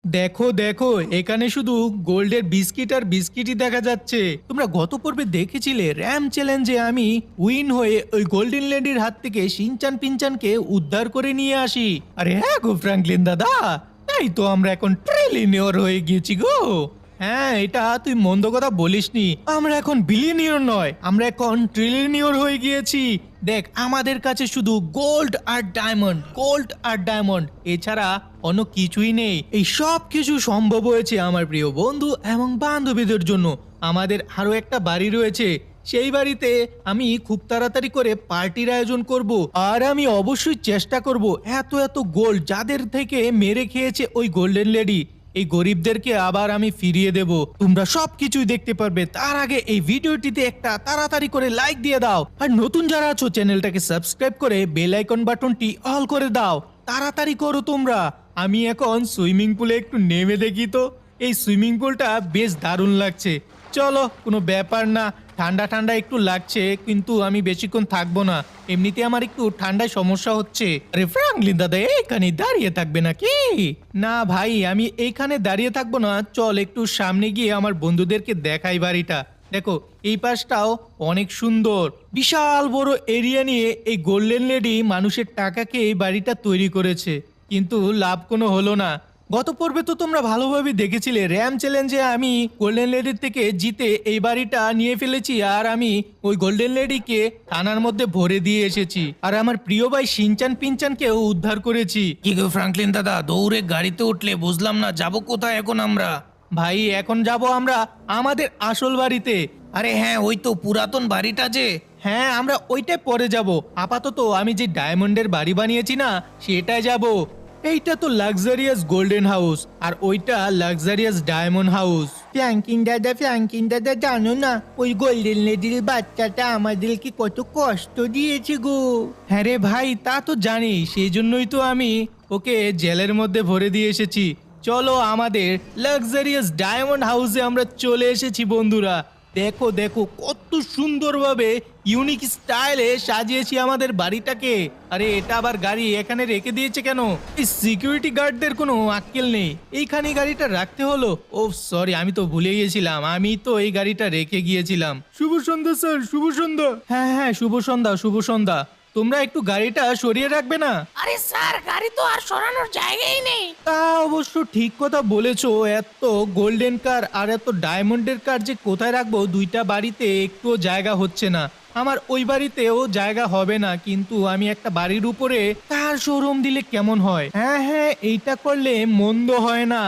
দেখো দেখো, এখানে শুধু গোল্ডের বিস্কিট আর বিস্কিটই দেখা যাচ্ছে। তোমরা গত পর্বে দেখেছিলে র্যাম চ্যালেঞ্জে আমি উইন হয়ে ওই গোল্ডেন লেডির হাত থেকে শিনচান পিনচানকে উদ্ধার করে নিয়ে আসি। আরে হ্যাঁ গো ফ্র্যাঙ্কলিন দাদা, তাই তো আমরা এখন ট্রিলিয়নিয়র হয়ে গিয়েছি গো। হ্যাঁ, এটা তুই মন্দ কথা বলিসনি। আমরা এখন বিলিয়নিয়র নয়, আমরা এখন ট্রিলিয়নিয়র হয়ে গিয়েছি। দেখ, আমাদের কাছে শুধু গোল্ড আর ডায়মন্ড, গোল্ড আর ডায়মন্ড, এছাড়া অন্য কিছুই নেই। এই সব কিছু সম্ভব হয়েছে আমার প্রিয় বন্ধু এবং বান্ধবীদের জন্য। আমাদের আরো একটা বাড়ি রয়েছে, সেই বাড়িতে আমি খুব তাড়াতাড়ি করে পার্টির আয়োজন করব। আর আমি অবশ্যই চেষ্টা করব এত এত গোল্ড যাদের থেকে মেরে খেয়েছে ওই গোল্ডেন লেডি, এই গরিবদেরকে আবার আমি ফিরিয়ে দেব। তোমরা সবকিছুই দেখতে পারবে। তার আগে এই ভিডিওটিতে একটা তাড়াতাড়ি করে লাইক দিয়ে দাও, আর নতুন যারা আছো চ্যানেলটাকে সাবস্ক্রাইব করে বেল আইকন বাটনটি অল করে দাও। তাড়াতাড়ি করো তোমরা। আমি এখন সুইমিং পুলে একটু নেমে দেখি তো। এই সুইমিং পুলটা বেশ দারুণ লাগছে। চলো, কোনো ব্যাপার না। ঠান্ডা ঠান্ডা একটু লাগছে, কিন্তু আমি বেশিক্ষণ থাকবো না। এমনিতে আমার একটু ঠান্ডায় সমস্যা হচ্ছে। আরে ফ্র্যাঙ্কলিন দাদা, এইখানে দাঁড়িয়ে থাকবে নাকি? না ভাই, আমি এইখানে দাঁড়িয়ে থাকবো না। চল একটু সামনে গিয়ে আমার বন্ধুদেরকে দেখাই বাড়িটা। দেখো, এই পাশটাও অনেক সুন্দর। বিশাল বড় এরিয়া নিয়ে এই গোল্ডেন লেডি মানুষের টাকাকে এই বাড়িটা তৈরি করেছে, কিন্তু লাভ কোনো হলো না। গত পর্বে তো তোমরা ভালোভাবে দেখেছিলে র্যাম চ্যালেঞ্জে আমি গোল্ডেন লেডির থেকে জিতে এই বাড়িটা নিয়ে ফেলেছি, আর আমি ওই গোল্ডেন লেডিকে থানার মধ্যে ভরে দিয়ে এসেছি, আর আমার প্রিয় ভাই শিনচান পিনচানকেও উদ্ধার করেছি। কি গো ফ্রাঙ্কলিন দাদা, দৌড়ে গাড়িতে উঠলে, বুঝলাম না যাব কোথায় এখন আমরা? ভাই, এখন যাব আমরা আমাদের আসল বাড়িতে। আরে হ্যাঁ, ওই তো পুরাতন বাড়িটা যে। হ্যাঁ, আমরা ওইটাই পরে যাব। আপাতত আমি যে ডায়মন্ডের বাড়ি বানিয়েছি না, সেটাই যাব। এইটা তো লাক্সারিয়াস গোল্ডেন হাউস, আর ওইটা লাক্সারিয়াস ডায়মন্ড হাউস। ফ্র্যাঙ্কিন দাদা, জানো না ওই গোল্ডেন লেডির বাচ্চাটা আমাদেরকে কত কষ্ট দিয়েছে গো। হ্যাঁ রে ভাই, তা তো জানি, সেই জন্যই তো আমি ওকে জেলের মধ্যে ভরে দিয়ে এসেছি। চলো, আমাদের লাক্সারিয়াস ডায়মন্ড হাউসে আমরা চলে এসেছি বন্ধুরা। দেখো দেখো, কত সুন্দরভাবে ইউনিক স্টাইলে সাজিয়েছি আমাদের বাড়িটাকে। আরে এটা আবার গাড়ি এখানে রেখে দিয়েছে কেন? এই সিকিউরিটি গার্ডদের কোনো আক্কেল নেই, এইখানে গাড়িটা রাখতে হলো। ও সরি, আমি তো ভুলে গিয়েছিলাম, আমি তো এই গাড়িটা রেখে গিয়েছিলাম। শুভ সন্ধ্যা স্যার, শুভ সন্ধ্যা। হ্যাঁ হ্যাঁ, শুভ সন্ধ্যা, শুভ সন্ধ্যা। তোমরা একটু গাড়িটা সরিয়ে রাখবে না? আরে স্যার, গাড়ি তো আর সরানোর জায়গাই নেই। তা অবশ্য ঠিক কথা বলেছো। এত গোল্ডেন কার আর এত ডায়মন্ডের কার যে কোথায় রাখবো, দুইটা বাড়িতে একটুও জায়গা হচ্ছে না। আমার ওই বাড়িতেও জায়গা হবে না, কিন্তু আমি একটা বাড়ির উপরে কার শোরুম দিলে কেমন হয়? হ্যাঁ হ্যাঁ, এইটা করলে মন্দ হয় না।